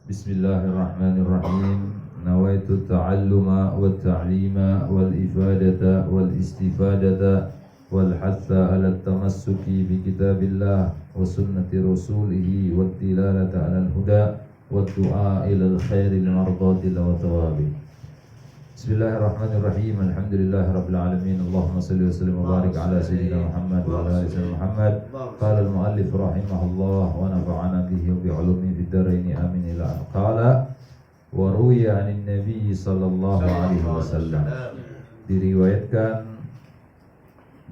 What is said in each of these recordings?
Bismillahirrahmanirrahim. Nawaitu ta'alluma wa ta'lima wal ifadata wal istifadata wal hatha ala tamassuki bi kitabillah wa sunnati rasulihi wa tilalata ala al-huda wa du'a ila al-khairil mardati wa tawabi. Bismillahirrahmanirrahim. Alhamdulillahi rabbil alamin. Allahumma salli wa sallim wa barik ala sayyidina Muhammad wa ala ali sayyidina Muhammad. Qala al-muallif rahimahullah wa nafa'ana bihi wa bi 'ulumihi fid dharain amin ila an qala wa ruwiya 'anin nabiy sallallahu alaihi wasallam. Diriwayatkan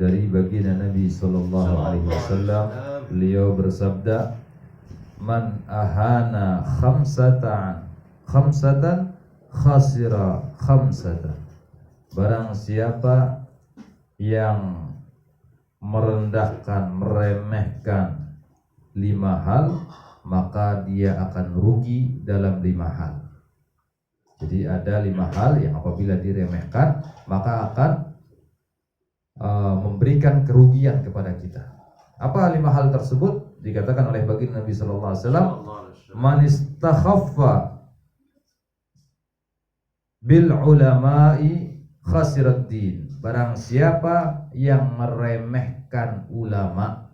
dari baginda Nabi sallallahu alaihi wasallam, beliau bersabda, man ahana khamsatan khasira khamsatan. Barang siapa yang merendahkan, meremehkan 5 hal, maka dia akan rugi dalam 5 hal. Jadi ada 5 hal yang apabila diremehkan maka akan memberikan kerugian kepada kita. Apa 5 hal tersebut? Dikatakan oleh baginda Nabi sallallahu alaihi wasallam, man istakhaffa bil ulama'i khasirat din. Barang siapa yang meremehkan ulama,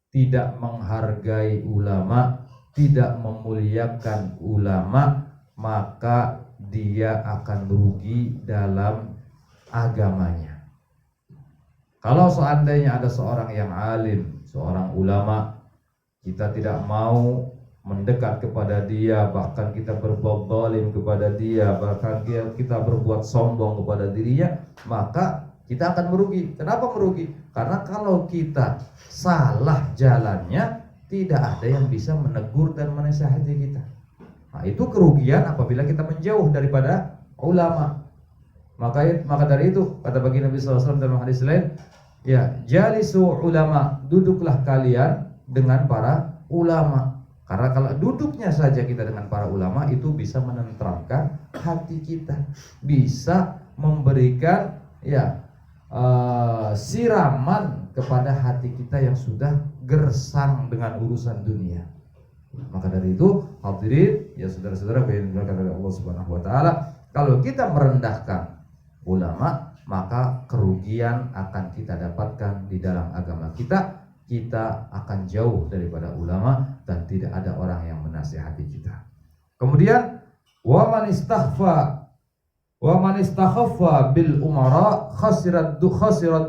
tidak menghargai ulama, tidak memuliakan ulama, maka dia akan rugi dalam agamanya. Kalau seandainya ada seorang yang alim, seorang ulama, kita tidak mau mendekat kepada dia, bahkan kita berbuat zalim kepada dia, bahkan kita berbuat sombong kepada dirinya, maka kita akan merugi. Kenapa merugi? Karena kalau kita salah jalannya, tidak ada yang bisa menegur dan menasihati kita. Nah, itu kerugian apabila kita menjauh daripada ulama. Maka dari itu kata baginda Nabi SAW dalam hadis lain, ya, jalisu ulama, duduklah kalian dengan para ulama. Karena kalau duduknya saja kita dengan para ulama, itu bisa menenteramkan hati kita, bisa memberikan siraman kepada hati kita yang sudah gersang dengan urusan dunia. Maka dari itu, hadirin, ya saudara-saudara yang dimuliakan oleh Allah Subhanahu wa taala, kalau kita merendahkan ulama, maka kerugian akan kita dapatkan di dalam agama kita. Kita akan jauh daripada ulama dan tidak ada orang yang menasihati kita. Kemudian wa man istakhaffa bil umara khasirat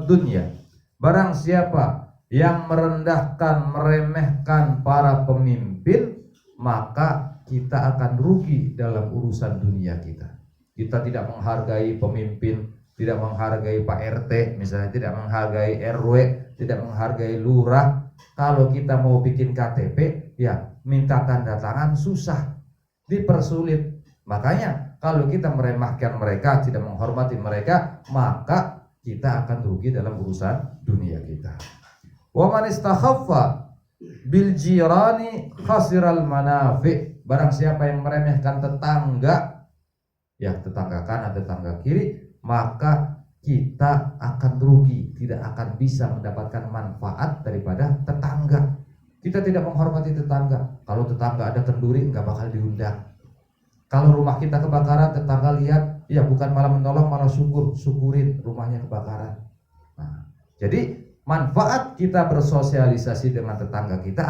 dunya. Barang siapa yang merendahkan, meremehkan para pemimpin, maka kita akan rugi dalam urusan dunia kita. Kita tidak menghargai pemimpin, tidak menghargai Pak RT misalnya, tidak menghargai RW, tidak menghargai lurah. Kalau kita mau bikin KTP, ya minta tanda tangan susah, dipersulit. Makanya kalau kita meremehkan mereka, tidak menghormati mereka, maka kita akan rugi dalam urusan dunia kita. Wa man istakhaffa bil jirani khasiral manafi. Barang siapa yang meremehkan tetangga, ya tetangga kanan, tetangga kiri, maka kita akan rugi, tidak akan bisa mendapatkan manfaat daripada tetangga. Kita tidak menghormati tetangga. Kalau tetangga ada kenduri, nggak bakal diundang. Kalau rumah kita kebakaran, tetangga lihat, ya bukan malah menolong, malah syukurin rumahnya kebakaran. Nah, jadi manfaat kita bersosialisasi dengan tetangga kita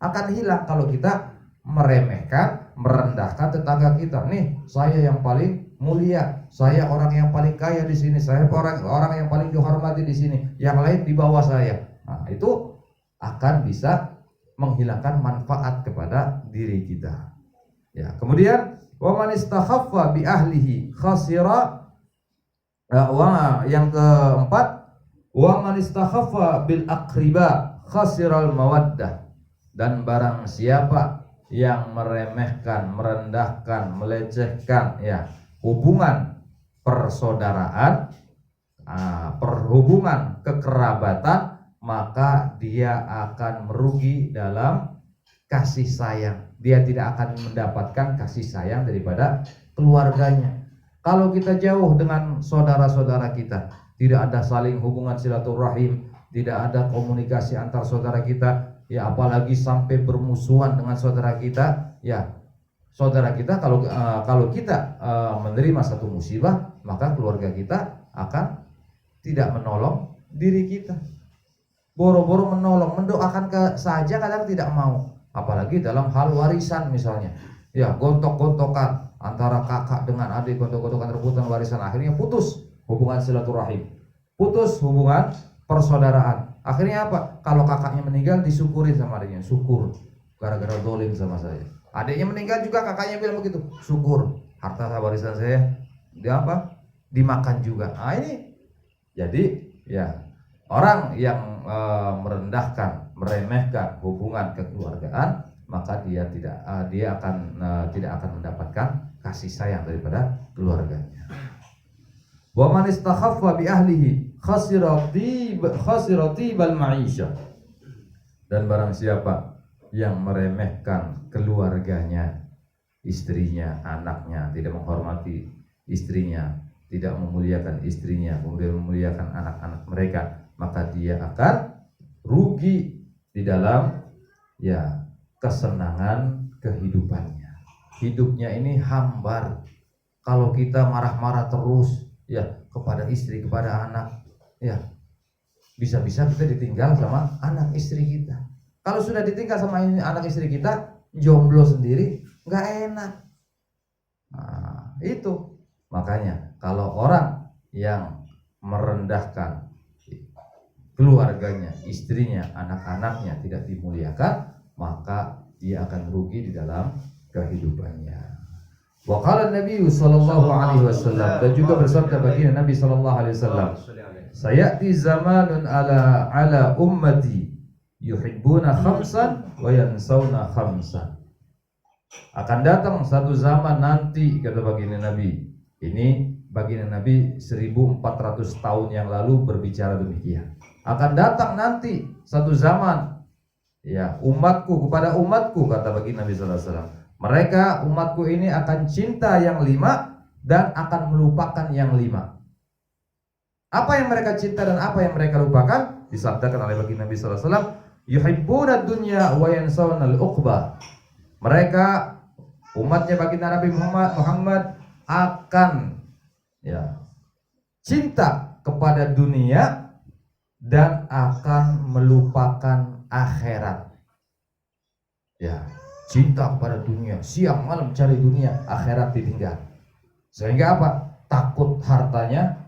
akan hilang kalau kita meremehkan, merendahkan tetangga kita. Nih, saya yang paling mulia, saya orang yang paling kaya di sini, saya orang yang paling dihormati di sini, yang lain di bawah saya. Nah, itu akan bisa menghilangkan manfaat kepada diri kita. Ya, kemudian wa man istakhaffa bi ahlihi khasira, yang keempat, wa man istakhaffa bil aqriba khasiral mawaddah. Dan barang siapa yang meremehkan, merendahkan, melecehkan hubungan persaudaraan, perhubungan kekerabatan, maka dia akan merugi dalam kasih sayang. Dia tidak akan mendapatkan kasih sayang daripada keluarganya. Kalau kita jauh dengan saudara-saudara kita, tidak ada saling hubungan silaturahim, tidak ada komunikasi antar saudara kita, ya apalagi sampai bermusuhan dengan saudara kita, ya saudara kita, kalau kita menerima satu musibah, maka keluarga kita akan tidak menolong diri kita. Boro-boro menolong, mendoakan saja kadang tidak mau. Apalagi dalam hal warisan misalnya. Ya, gontok-gontokan antara kakak dengan adik, gontok-gontokan rebutan warisan, akhirnya putus hubungan silaturahim, putus hubungan persaudaraan. Akhirnya apa? Kalau kakaknya meninggal disyukuri sama adiknya, syukur gara-gara dolim sama saya. Adiknya meninggal juga kakaknya bilang begitu, syukur harta warisan saya dimakan juga. Nah ini jadi ya orang yang merendahkan, meremehkan hubungan kekeluargaan, maka dia tidak akan mendapatkan kasih sayang daripada keluarganya. Wa man istakhaffa bi ahlihi khasirati bal ma'isha. Dan barang siapa yang meremehkan keluarganya, istrinya, anaknya, tidak menghormati istrinya, tidak memuliakan istrinya, kemudian memuliakan anak-anak mereka, maka dia akan rugi di dalam kesenangan kehidupannya. Hidupnya ini hambar. Kalau kita marah-marah terus kepada istri, kepada anak, bisa-bisa kita ditinggal sama anak istri kita. Kalau sudah ditinggal sama anak istri kita, jomblo sendiri, nggak enak. Nah, itu makanya kalau orang yang merendahkan keluarganya, istrinya, anak-anaknya tidak dimuliakan, maka dia akan rugi di dalam kehidupannya. Wa qala Nabi sallallahu alaihi wasallam, dan juga bersabda baginda Nabi sallallahu alaihi wasallam, sayati zamanun ala ummati yuhibbuna khamsan wa yansawna khamsan. Akan datang satu zaman nanti, kata baginda Nabi. Ini baginda Nabi 1400 tahun yang lalu berbicara demikian. Akan datang nanti satu zaman, umatku kepada umatku, kata baginda Nabi sallallahu alaihi wasallam, mereka umatku ini akan cinta yang 5 dan akan melupakan yang 5. Apa yang mereka cinta dan apa yang mereka lupakan? Disabdakan oleh baginda Nabi sallallahu alaihi wasallam, yuhibbuna dunya wa yansawna al-uqba. Mereka umatnya baginda Nabi Muhammad akan cinta kepada dunia dan akan melupakan akhirat. Cinta kepada dunia, siang malam cari dunia, akhirat ditinggal. Sehingga apa? Takut hartanya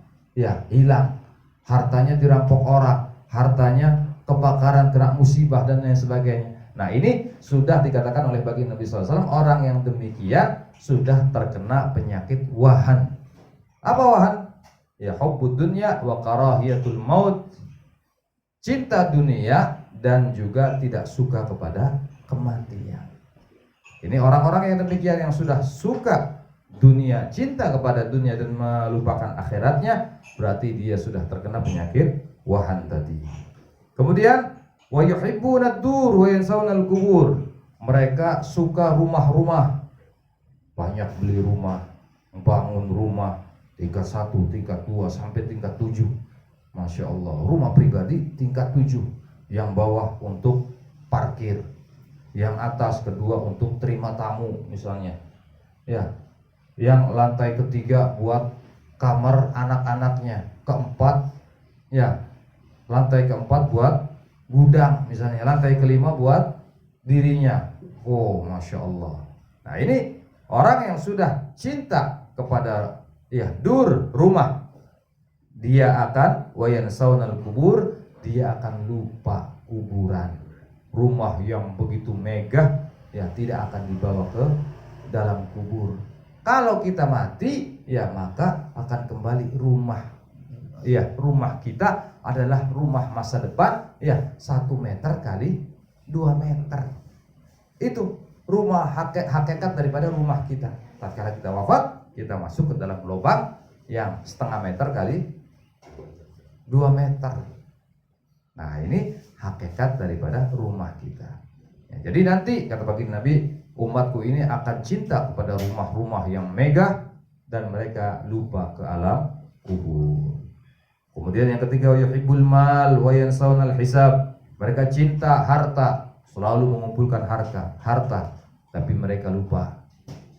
hilang, hartanya dirampok orang, hartanya kebakaran, kena musibah dan lain sebagainya. Nah ini sudah dikatakan oleh baginda Nabi SAW, orang yang demikian sudah terkena penyakit wahan. Apa wahan? Hubbud dunya wa karahiyatul maut. Cinta dunia dan juga tidak suka kepada kematian. Ini orang-orang yang demikian, yang sudah suka dunia, cinta kepada dunia dan melupakan akhiratnya, berarti dia sudah terkena penyakit wahan tadi. Kemudian wa yuhibbuna ad-dur wa yansawna al-qubur. Mereka suka rumah-rumah. Banyak beli rumah, bangun rumah tingkat 1, tingkat 2 sampai tingkat 7. Masya Allah, rumah pribadi tingkat 7. Yang bawah untuk parkir, yang atas kedua untuk terima tamu misalnya. Yang lantai ketiga buat kamar anak-anaknya, keempat lantai keempat buat gudang misalnya, lantai kelima buat dirinya. Oh, Masya Allah. Nah ini orang yang sudah cinta kepada dur, rumah, dia akan wayansawnal kubur, dia akan lupa kuburan. Rumah yang begitu megah tidak akan dibawa ke dalam kubur. Kalau kita mati maka akan kembali rumah. Rumah kita adalah rumah masa depan 1 meter kali 2 meter. Itu rumah hakikat daripada rumah kita. Tatkala kita wafat, kita masuk ke dalam lubang yang 0,5 meter kali 2 meter. Nah ini hakikat daripada rumah kita. Jadi nanti kata baginda Nabi, umatku ini akan cinta kepada rumah-rumah yang megah dan mereka lupa ke alam kubur. Kemudian yang ketiga, yuhibbul mal wa yansawna al-hisab. Mereka cinta harta, selalu mengumpulkan harta, tapi mereka lupa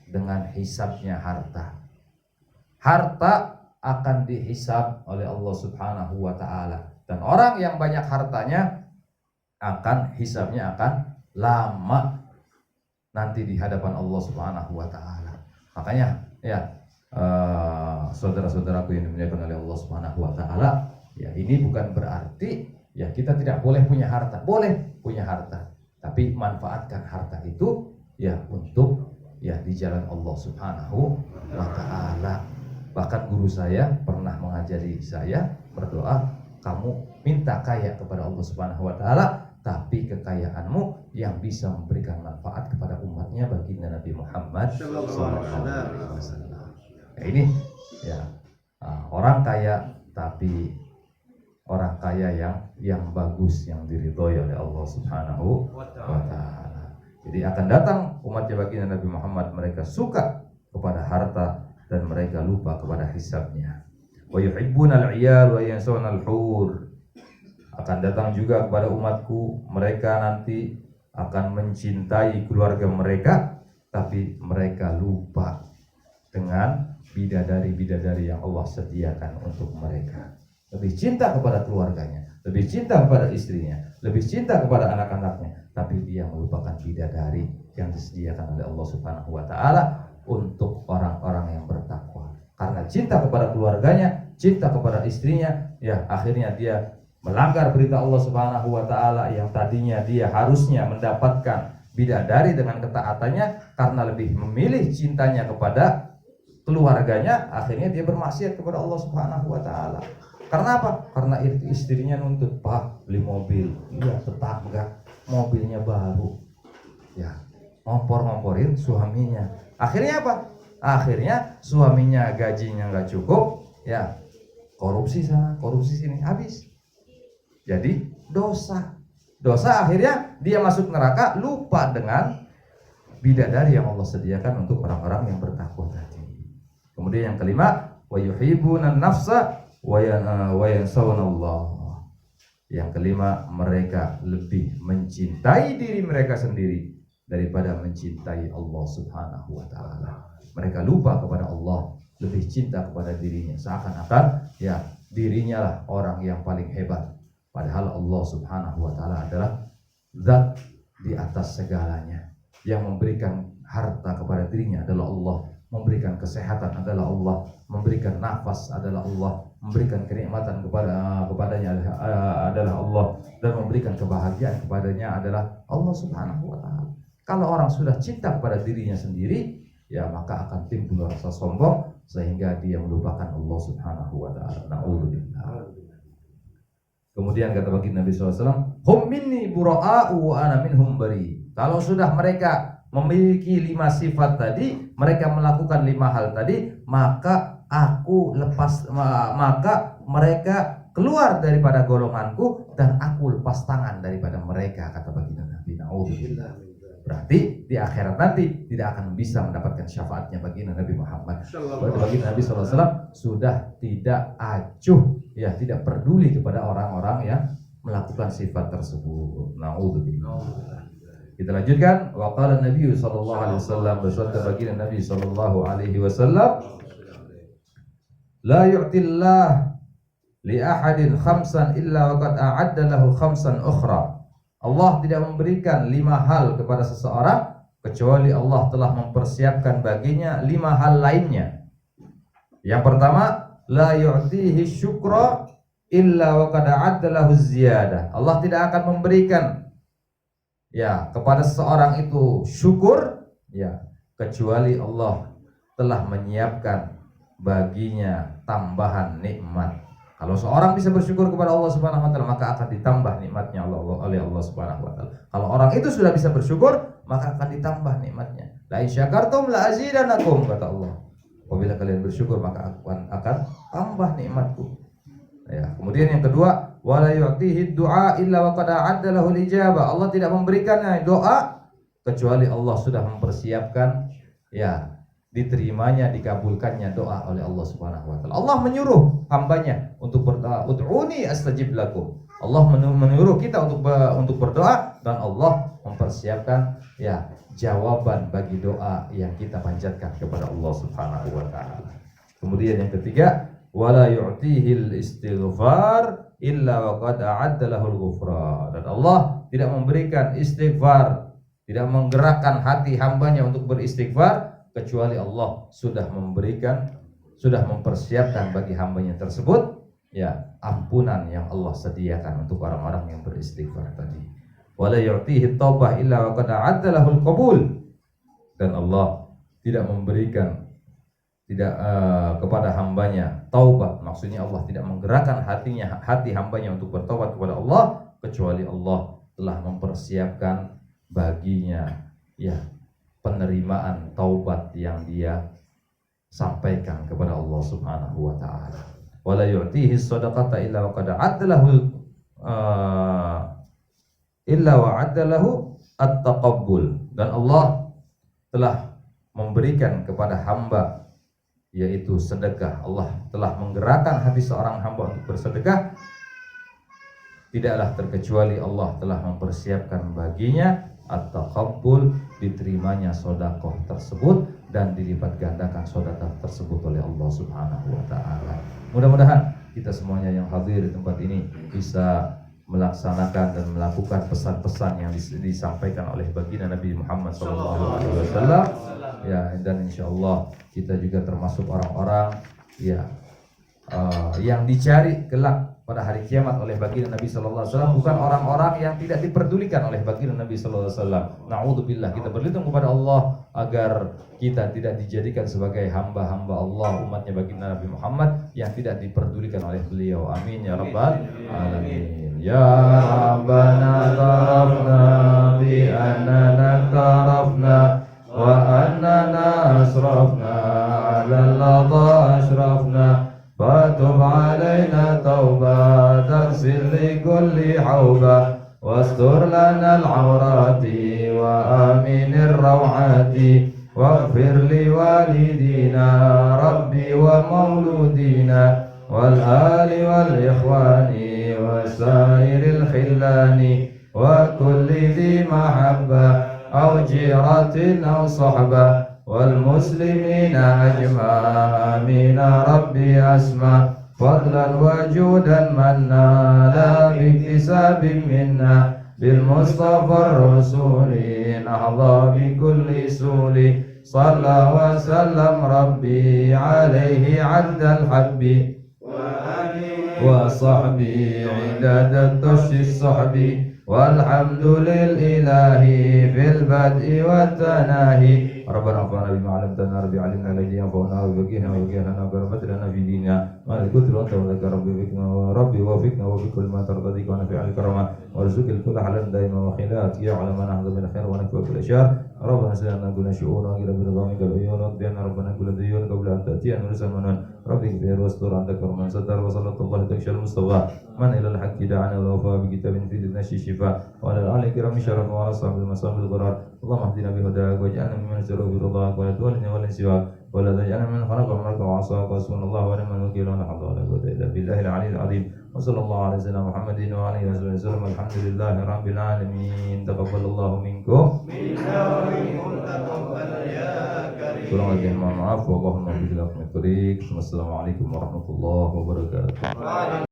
dengan hisabnya harta. Harta akan dihisab oleh Allah Subhanahu wa taala, dan orang yang banyak hartanya akan hisabnya akan lama nanti di hadapan Allah Subhanahu wa taala. Makanya ya saudara-saudaraku yang dimuliakan oleh Allah Subhanahu wa taala, ya ini bukan berarti ya kita tidak boleh punya harta. Boleh punya harta, tapi manfaatkan harta itu ya untuk ya di jalan Allah Subhanahu wa taala. Bahkan guru saya pernah mengajari saya berdoa, kamu minta kaya kepada Allah Subhanahu wa taala, tapi kekayaanmu yang bisa memberikan manfaat kepada umatnya, baginda Nabi Muhammad SAW. Ya, ini ya orang kaya, tapi orang kaya yang bagus, yang diridhoi oleh Allah Subhanahu wa taala. Jadi akan datang umatnya baginda Nabi Muhammad, mereka suka kepada harta dan mereka lupa kepada hisabnya. Wa yuhibbunal 'iyal wa yansawna al-hur. Akan datang juga kepada umatku, mereka nanti akan mencintai keluarga mereka, tapi mereka lupa dengan bidadari-bidadari yang Allah sediakan untuk mereka. Lebih cinta kepada keluarganya, lebih cinta kepada istrinya, lebih cinta kepada anak-anaknya, tapi dia melupakan bidadari yang disediakan oleh Allah Subhanahu wa taala untuk orang-orang yang bertakwa. Karena cinta kepada keluarganya, cinta kepada istrinya, ya akhirnya dia melanggar perintah Allah Subhanahu wa taala yang tadinya dia harusnya mendapatkan bidadari dengan ketaatannya, karena lebih memilih cintanya kepada keluarganya, akhirnya dia bermaksiat kepada Allah Subhanahu wa taala. Karena apa? Karena istrinya nuntut, "Pak, beli mobil." Iya, tetangga mobilnya baru. Ya, ngompor-ngomporin suaminya. Akhirnya apa? Akhirnya suaminya gajinya nggak cukup, ya korupsi sana, korupsi sini, habis. Jadi dosa akhirnya dia masuk neraka, lupa dengan bidadari yang Allah sediakan untuk orang-orang yang bertakwa tadi. Kemudian yang kelima, wa yuhibbuna nafsa wa yansawna Allah. Yang kelima, mereka lebih mencintai diri mereka sendiri daripada mencintai Allah Subhanahu wa taala. Mereka lupa kepada Allah, lebih cinta kepada dirinya, seakan-akan ya dirinya lah orang yang paling hebat. Padahal Allah Subhanahu wa taala adalah zat di atas segalanya. Yang memberikan harta kepada dirinya adalah Allah, memberikan kesehatan adalah Allah, memberikan nafas adalah Allah, memberikan kenikmatan kepadanya adalah Allah, dan memberikan kebahagiaan kepadanya adalah Allah Subhanahu wa taala. Kalau orang sudah cinta kepada dirinya sendiri, ya maka akan timbul rasa sombong sehingga dia melupakan Allah Subhanahu wa taala. Na'udzubillah. Kemudian kata baginda Nabi SAW, hum minni bura'a'u wa ana minhum bari. Kalau sudah mereka memiliki 5 sifat tadi, mereka melakukan 5 hal tadi, maka maka mereka keluar daripada golonganku dan aku lepas tangan daripada mereka, kata baginda Nabi. Na'udzubillah. Berarti di akhirat nanti tidak akan bisa mendapatkan syafaatnya baginda Nabi Muhammad. Berarti baginda Nabi SAW sudah tidak acuh, ya tidak peduli kepada orang-orang yang melakukan sifat tersebut. Na'udzubillah. Kita lanjutkan. Wa qala Nabi sallallahu alaihi wasallam, bersabda baginda Nabi sallallahu alaihi wasallam, la yu'tillah li ahadin khamsan illa wa qad a'adda lahu khamsan ukhra. Allah tidak memberikan 5 hal kepada seseorang kecuali Allah telah mempersiapkan baginya 5 hal lainnya. Yang pertama, la yu'tihi syukra illa wa qad a'adda lahu ziyadah. Allah tidak akan memberikan ya kepada seseorang itu syukur ya kecuali Allah telah menyiapkan baginya tambahan nikmat. Kalau seorang bisa bersyukur kepada Allah Subhanahu wa taala, maka akan ditambah nikmatnya oleh Allah Subhanahu wa taala. Kalau orang itu sudah bisa bersyukur, maka akan ditambah nikmatnya. La in syakartum la azidanakum, kata Allah. Apabila kalian bersyukur, maka akan tambah nikmatku. Ya, kemudian yang kedua, wala yu'tihi du'a illa wa qad a'adda lahu al-ijabah. Allah tidak memberikannya doa kecuali Allah sudah mempersiapkan ya diterimanya, dikabulkannya doa oleh Allah Subhanahu wa taala. Allah menyuruh hambanya untuk berdoa, ud'uni astajib lakum. Allah menyuruh kita untuk berdoa, dan Allah mempersiapkan ya jawaban bagi doa yang kita panjatkan kepada Allah Subhanahu wa taala. Kemudian yang ketiga, wala yu'tihil istighfar illa wa qad a'adda lahul ghufran. Dan Allah tidak memberikan istighfar, tidak menggerakkan hati hambanya untuk beristighfar kecuali Allah sudah mempersiapkan bagi hambanya tersebut ya ampunan yang Allah sediakan untuk orang-orang yang beristighfar tadi. Wala yu'tihi taubah illa wa qad a'adda lahul qabul. Dan Allah tidak memberikan kepada hambanya taubat, maksudnya Allah tidak menggerakkan hati hambanya untuk bertobat kepada Allah kecuali Allah telah mempersiapkan baginya ya penerimaan taubat yang dia sampaikan kepada Allah Subhanahu wa taala. Wala yu'tihi shadaqata illa wa qad a'adda lahu at-taqabbul. Dan Allah telah memberikan kepada hamba yaitu sedekah. Allah telah menggerakkan hati seorang hamba untuk bersedekah. Tidaklah terkecuali Allah telah mempersiapkan baginya at-taqabbul, diterimanya sedekah tersebut dan dilipat gandakan sedekah tersebut oleh Allah Subhanahu wa taala. Mudah-mudahan kita semuanya yang hadir di tempat ini bisa melaksanakan dan melakukan pesan-pesan yang disampaikan oleh baginda Nabi Muhammad SAW. Ya, dan insyaallah kita juga termasuk orang-orang yang dicari kelak pada hari kiamat oleh baginda Nabi sallallahu alaihi wasallam, bukan orang-orang yang tidak diperdulikan oleh baginda Nabi sallallahu alaihi wasallam. Na'udzubillah, kita berlindung kepada Allah agar kita tidak dijadikan sebagai hamba-hamba Allah, umatnya baginda Nabi Muhammad yang tidak diperdulikan oleh beliau. Amin ya rabbal alamin. Ya Rabbana tarafna bi annana tarafna wa annana asrafna 'ala al-ladha asrafna fatub 'alaina tauba taghsil li kulli hauba wastur lana al-'awrati wa aminir raw'ati waghfir li walidina rabbi wa mauludina wal ali wal ikhwani wa sairil khillani wa kulli dhi mahabba aw jiratin aw sahba wal muslimina ajma amina rabbi asma fadlan wa judan manna la biktisabin minna bil mustafa rasuli nahda bi kulli suli salla wa sallam rabbi alaihi addal habbi wa sahbi idadat tushis sahbi walhamdulillahi fil bad'i wat tanahi rabbana fa'alna bima 'allamtana rabbi 'allimna alladhi yanfa'una wa baghina wa baghina wa baghina fi dinina wa al-kutru anta wa lakar rabbi wa fikna wa bi kulli ma tardadi wa nafi 'al karama warzuqil kulla halan daima wa khilat ya 'ala man ahadha min khair wa nakwa bil ashar rabbana sallallahu alaihi wa sallam ila bi ridhamika al-ayyun bina rabbana kullu diyun qabla an ta'tiyana rusulana rabbi ghfir wastur anta karman sadar wa sallallahu takshal mustafa man ila al-haqqi da'ana wa wafa bi kitabin fi dinasi shifa wa ala alihi kiram syaraf wa ashabil masabil gharar Allahumma hdina bi hudaak waj'alna mimman yasru bi ridhaak wa la tuwallina wa la siwaak wa la taj'alna mimman khalaqa amraka wa 'asaaka wa subhanallahu wa ni'mal wakeel wa la hawla wa la quwwata illa billahil 'aliyyil 'azim wa sallallahu ala sayyidina Muhammadin wa alihi wa sallam alhamdulillahi rabbil alamin taqabbalallahu minkum minna wa minkum taqabbal ya karim. Kurang lebih mohon maaf. Wallahumma billahi taufiq. Wassalamualaikum warahmatullahi wabarakatuh.